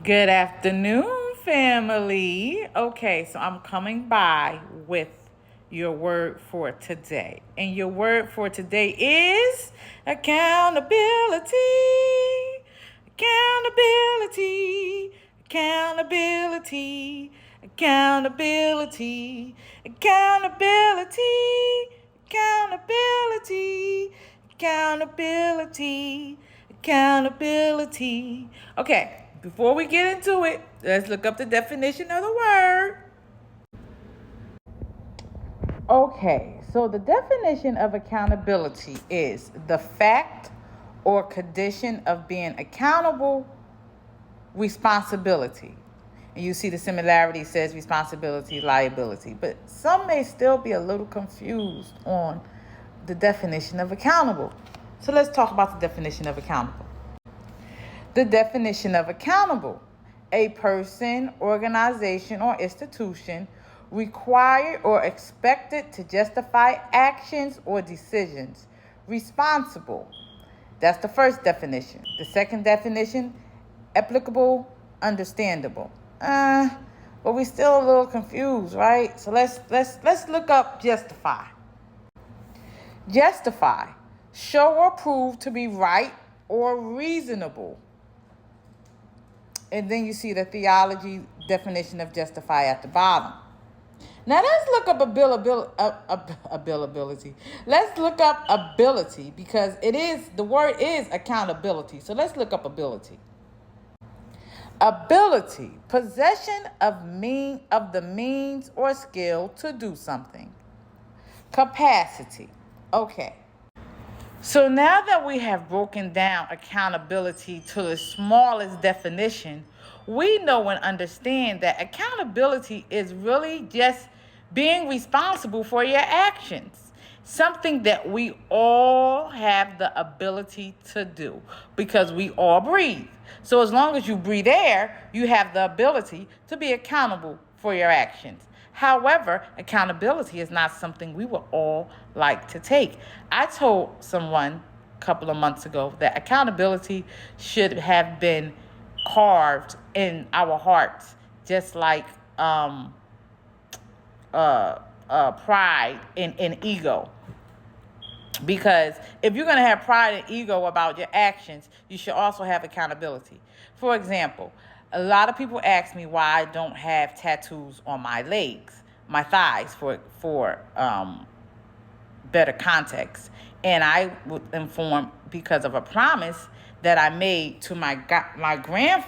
Good afternoon, family. Okay, so I'm coming by with your word for today. And your word for today is accountability. Accountability. Accountability. Accountability. Accountability. Accountability. Accountability. Accountability. Okay, before we get into it, let's look up the definition of the word. Okay, so the definition of accountability is the fact or condition of being accountable, responsibility. And you see the similarity says responsibility, liability. But some may still be a little confused on the definition of accountable. So let's talk about the definition of accountable. The definition of accountable: a person, organization, or institution required or expected to justify actions or decisions. Responsible. That's the first definition. The second definition: applicable, understandable. But we still a little confused, right? So let's look up justify. Justify: show or prove to be right or reasonable. And then you see the theology definition of justify at the bottom. Now let's look up ability. Let's look up ability because the word is accountability. So let's look up ability. Ability: possession of the means or skill to do something. Capacity. Okay. So now that we have broken down accountability to the smallest definition, we know and understand that accountability is really just being responsible for your actions. Something that we all have the ability to do because we all breathe. So as long as you breathe air, you have the ability to be accountable for your actions. However, accountability is not something we would all like to take. I told someone a couple of months ago that accountability should have been carved in our hearts, just like pride and ego. Because if you're going to have pride and ego about your actions, you should also have accountability. For example, a lot of people ask me why I don't have tattoos on my legs, my thighs, for better context. And I would inform because of a promise that I made to my grandfather